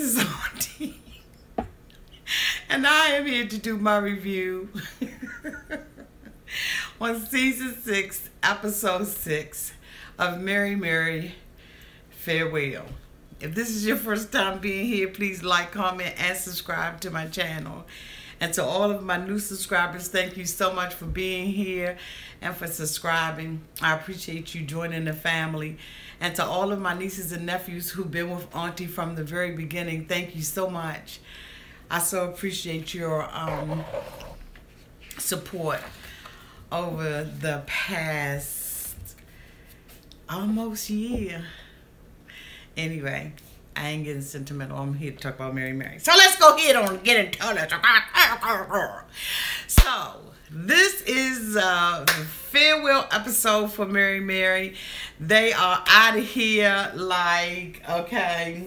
is Auntie, and I am here to do my review on season 6, episode 6 of Mary Mary Farewell. If this is your first time being here, please like, comment, and subscribe to my channel. And to all of my new subscribers, thank you so much for being here and for subscribing. I appreciate you joining the family. And to all of my nieces and nephews who've been with Auntie from the very beginning, thank you so much. I so appreciate your support over the past almost year. Anyway, I ain't getting sentimental. I'm here to talk about Mary Mary. So let's go ahead and get into it. So this is the farewell episode for Mary Mary. They are out of here like, okay.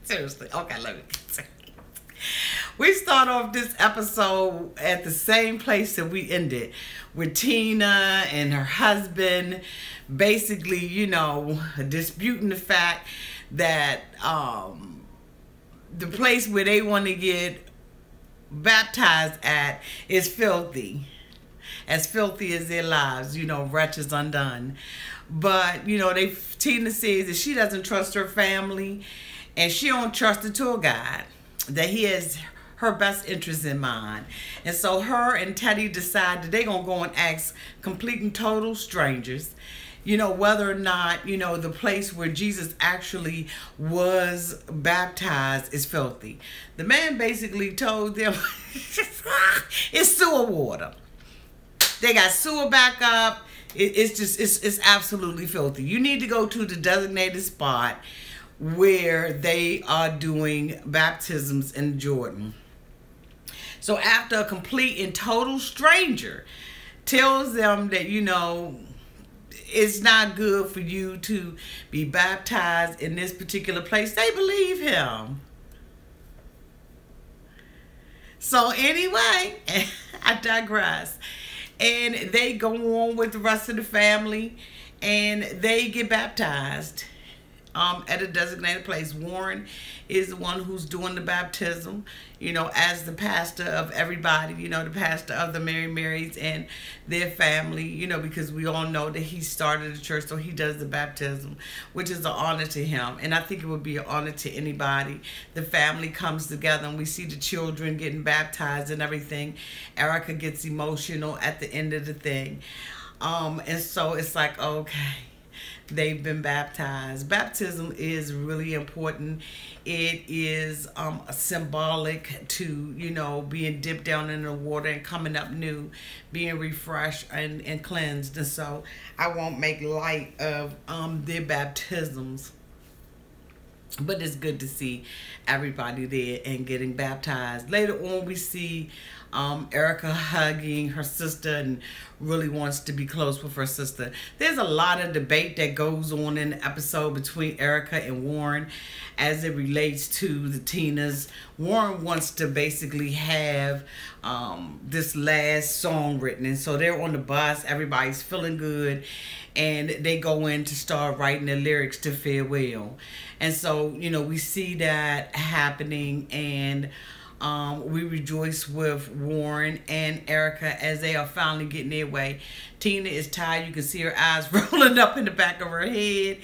Seriously, okay, let me say. We start off this episode at the same place that we ended, with Tina and her husband basically, you know, disputing the fact that the place where they want to get baptized at is filthy. As filthy as their lives, you know, wretches undone. But, you know, Tina says that she doesn't trust her family and she don't trust the tour guide, that he has her best interest in mind. And so her and Teddy decide that they're going to go and ask complete and total strangers, you know, whether or not, you know, the place where Jesus actually was baptized is filthy. The man basically told them it's sewer water. They got sewer back up. It's absolutely filthy. You need to go to the designated spot where they are doing baptisms in Jordan. So after a complete and total stranger tells them that, you know, it's not good for you to be baptized in this particular place, they believe him. So anyway, I digress. And they go on with the rest of the family and they get baptized at a designated place. Warren is the one who's doing the baptism, you know, as the pastor of everybody, you know, the pastor of the Mary Marys and their family, you know, because we all know that he started the church, so he does the baptism, which is an honor to him. And I think it would be an honor to anybody. The family comes together and we see the children getting baptized and everything. Erica gets emotional at the end of the thing. And so it's like, okay, they've been baptized. Baptism is really important. It is symbolic to, you know, being dipped down in the water and coming up new, being refreshed and cleansed. And so I won't make light of their baptisms. But it's good to see everybody there and getting baptized. Later on, we see Erica hugging her sister and really wants to be close with her sister. There's a lot of debate that goes on in the episode between Erica and Warren as it relates to the Tinas. Warren wants to basically have this last song written. And so they're on the bus. Everybody's feeling good. And they go in to start writing the lyrics to Farewell. And so, you know, we see that happening, and we rejoice with Warren and Erica as they are finally getting their way. Tina is tired. You can see her eyes rolling up in the back of her head.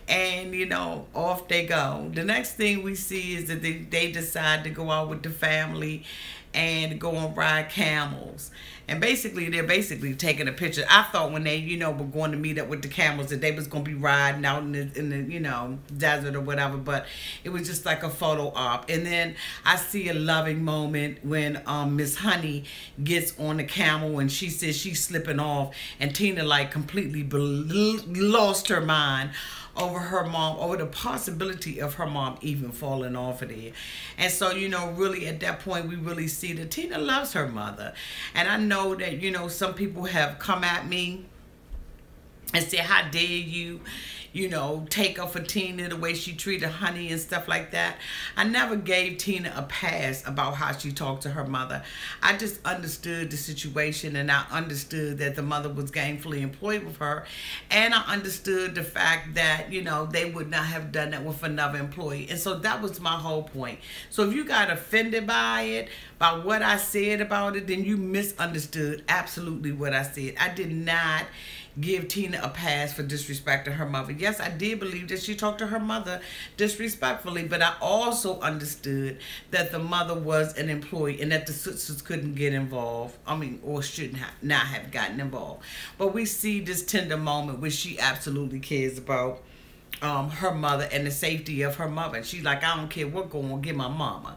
And, you know, off they go. The next thing we see is that they decide to go out with the family and go and ride camels. And basically, they're basically taking a picture. I thought when they, you know, were going to meet up with the camels that they was going to be riding out in the, you know, desert or whatever. But it was just like a photo op. And then I see a loving moment when Miss Honey gets on the camel and she says she's slipping off. And Tina, like, completely lost her mind over her mom, over the possibility of her mom even falling off of there. And so, you know, really at that point, we really see that Tina loves her mother. And I know that, you know, some people have come at me and said, how dare you, you know, take up for Tina the way she treated Honey and stuff like that. I never gave Tina a pass about how she talked to her mother. I just understood the situation, and I understood that the mother was gainfully employed with her, and I understood the fact that, you know, they would not have done that with another employee. And so that was my whole point. So if you got offended by it, by what I said about it, then you misunderstood absolutely what I said. I did not give Tina a pass for disrespecting her mother. Yes, I did believe that she talked to her mother disrespectfully, but I also understood that the mother was an employee and that the sisters couldn't get involved. I mean, or shouldn't have not have gotten involved. But we see this tender moment where she absolutely cares about her mother and the safety of her mother. And she's like, I don't care what going on, get my mama.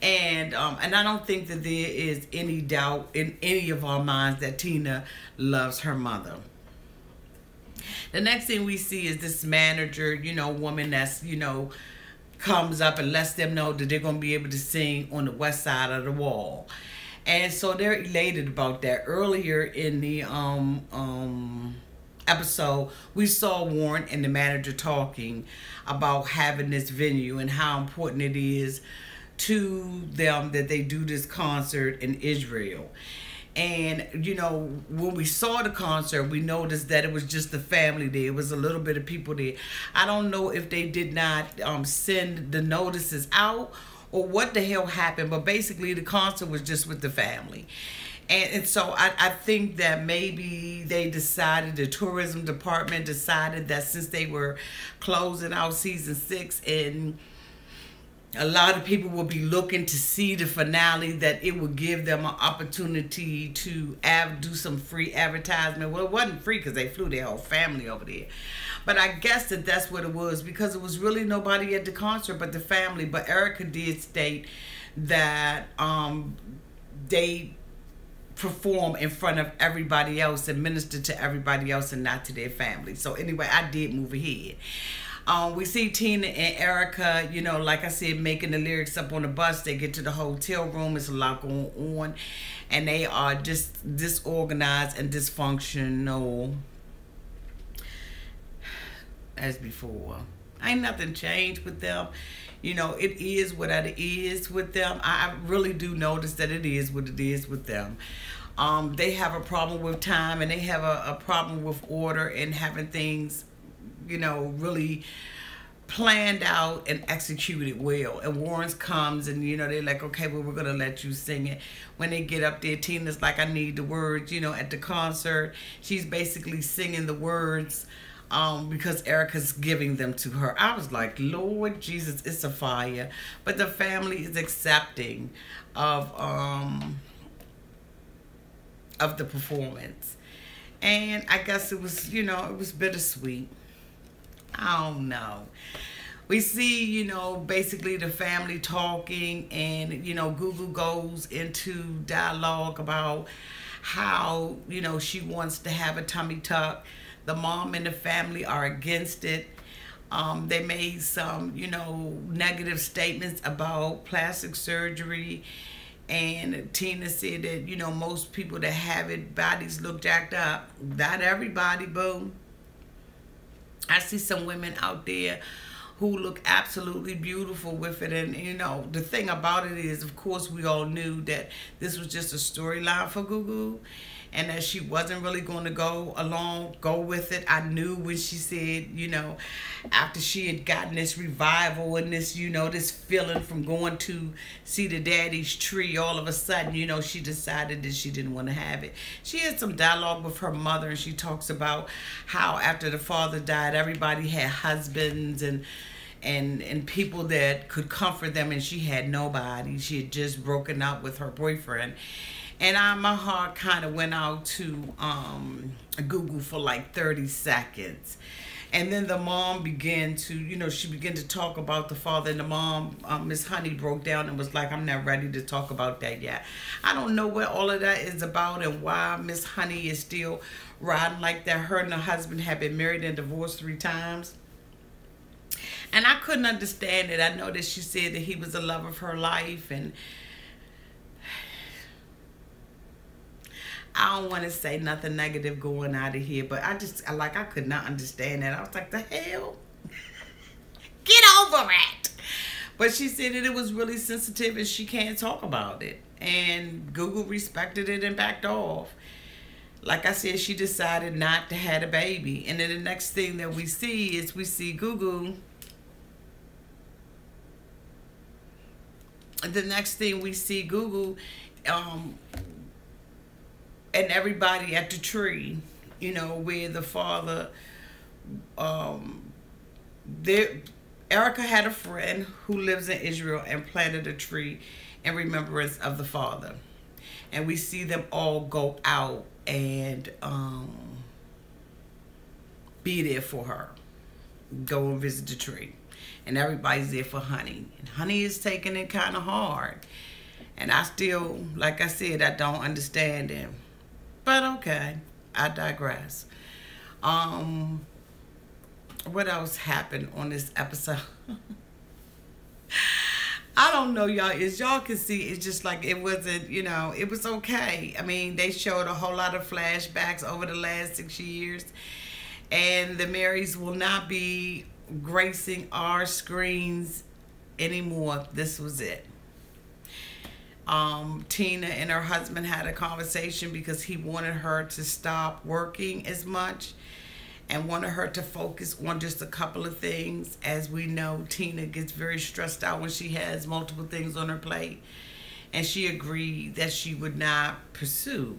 And I don't think that there is any doubt in any of our minds that Tina loves her mother. The next thing we see is this manager, you know, woman that's, you know, comes up and lets them know that they're going to be able to sing on the west side of the wall. And so they're elated about that. Earlier in the episode, we saw Warren and the manager talking about having this venue and how important it is to them that they do this concert in Israel. And, you know, when we saw the concert, we noticed that it was just the family there. It was a little bit of people there. I don't know if they did not send the notices out or what the hell happened, but basically the concert was just with the family. And so I think that maybe they decided, the tourism department decided that since they were closing out season 6 and a lot of people will be looking to see the finale, that it would give them an opportunity to do some free advertisement. Well, it wasn't free because they flew their whole family over there. But I guess that that's what it was, because it was really nobody at the concert but the family. But Erica did state that they perform in front of everybody else and minister to everybody else and not to their family. So anyway, I did move ahead. We see Tina and Erica, you know, like I said, making the lyrics up on the bus. They get to the hotel room. It's a lot going on. And they are just disorganized and dysfunctional as before. Ain't nothing changed with them. You know, it is what it is with them. I really do notice that it is what it is with them. They have a problem with time, and they have a problem with order and having things, you know, really planned out and executed well. And Warren's comes and, you know, they're like, okay, well, we're going to let you sing it. When they get up there, Tina's like, I need the words, you know, at the concert. She's basically singing the words because Erica's giving them to her. I was like, Lord Jesus, it's a fire. But the family is accepting of the performance. And I guess it was, you know, it was bittersweet. I don't know. We see, you know, basically the family talking, and, you know, Google goes into dialogue about how, you know, she wants to have a tummy tuck. The mom and the family are against it. They made some, you know, negative statements about plastic surgery. And Tina said that, you know, most people that have it, bodies look jacked up. Not everybody, boo. I see some women out there who look absolutely beautiful with it. And, you know, the thing about it is, of course, we all knew that this was just a storyline for Gugu, and that she wasn't really going to go with it. I knew when she said, you know, after she had gotten this revival and this, you know, this feeling from going to see the daddy's tree, all of a sudden, you know, she decided that she didn't want to have it. She had some dialogue with her mother, and she talks about how after the father died, everybody had husbands and people that could comfort them, and she had nobody. She had just broken up with her boyfriend. And my heart kind of went out to Google for like 30 seconds. And then the mom began to, you know, she began to talk about the father. And the mom, Miss Honey, broke down and was like, I'm not ready to talk about that yet. I don't know what all of that is about and why Miss Honey is still riding like that. Her and her husband have been married and divorced 3 times. And I couldn't understand it. I know that she said that he was the love of her life, and I don't want to say nothing negative going out of here, but I could not understand that. I was like, the hell? Get over it. But she said that it was really sensitive and she can't talk about it. And Google respected it and backed off. Like I said, she decided not to have a baby. And then the next thing that we see is we see Google. The next thing we see Google and everybody at the tree, you know, where the father, Erica had a friend who lives in Israel and planted a tree in remembrance of the father. And we see them all go out and be there for her. Go and visit the tree. And everybody's there for Honey. And Honey is taking it kind of hard. And I still, like I said, I don't understand him. But okay, I digress. What else happened on this episode? I don't know, y'all. As y'all can see, it's just like it wasn't, you know, it was okay. I mean, they showed a whole lot of flashbacks over the last 6 years. And the Marys will not be gracing our screens anymore. This was it. Tina and her husband had a conversation because he wanted her to stop working as much and wanted her to focus on just a couple of things. As we know, Tina gets very stressed out when she has multiple things on her plate. And she agreed that she would not pursue,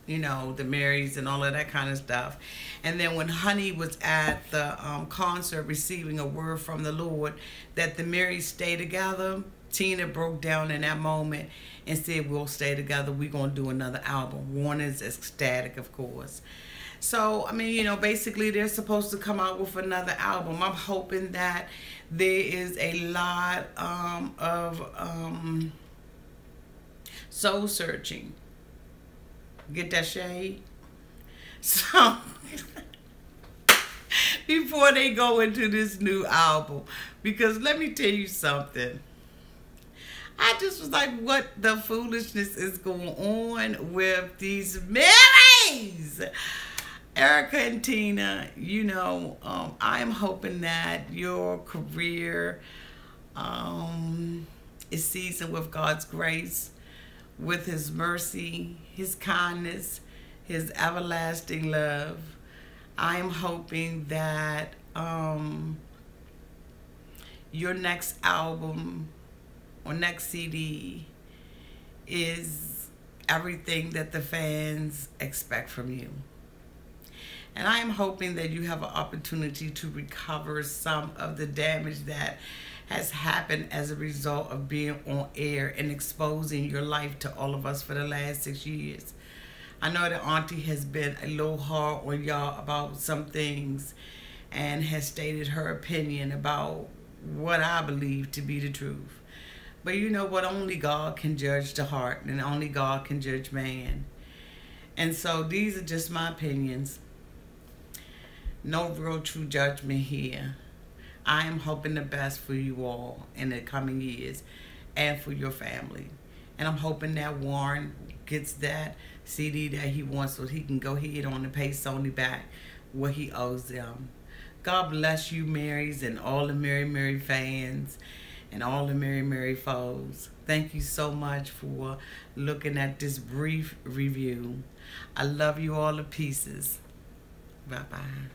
you know, the Marys and all of that kind of stuff. And then when Honey was at the concert receiving a word from the Lord that the Marys stay together, Tina broke down in that moment and said, we'll stay together. We're going to do another album. Warner's ecstatic, of course. So, I mean, you know, basically they're supposed to come out with another album. I'm hoping that there is a lot of soul searching. Get that shade? So, before they go into this new album, because let me tell you something. I just was like, what the foolishness is going on with these Marys? Erica and Tina, you know, I'm hoping that your career is seasoned with God's grace, with His mercy, His kindness, His everlasting love. I'm hoping that your next album or next CD is everything that the fans expect from you. And I am hoping that you have an opportunity to recover some of the damage that has happened as a result of being on air and exposing your life to all of us for the last 6 years. I know that Auntie has been a little hard on y'all about some things and has stated her opinion about what I believe to be the truth. But you know what? Only God can judge the heart, and only God can judge man. And so these are just my opinions. No real true judgment here. I am hoping the best for you all in the coming years and for your family. And I'm hoping that Warren gets that CD that he wants so he can go ahead on and pay Sony back what he owes them. God bless you, Marys, and all the Mary fans and all the Mary foes. Thank you so much for looking at this brief review. I love you all to pieces. Bye-bye.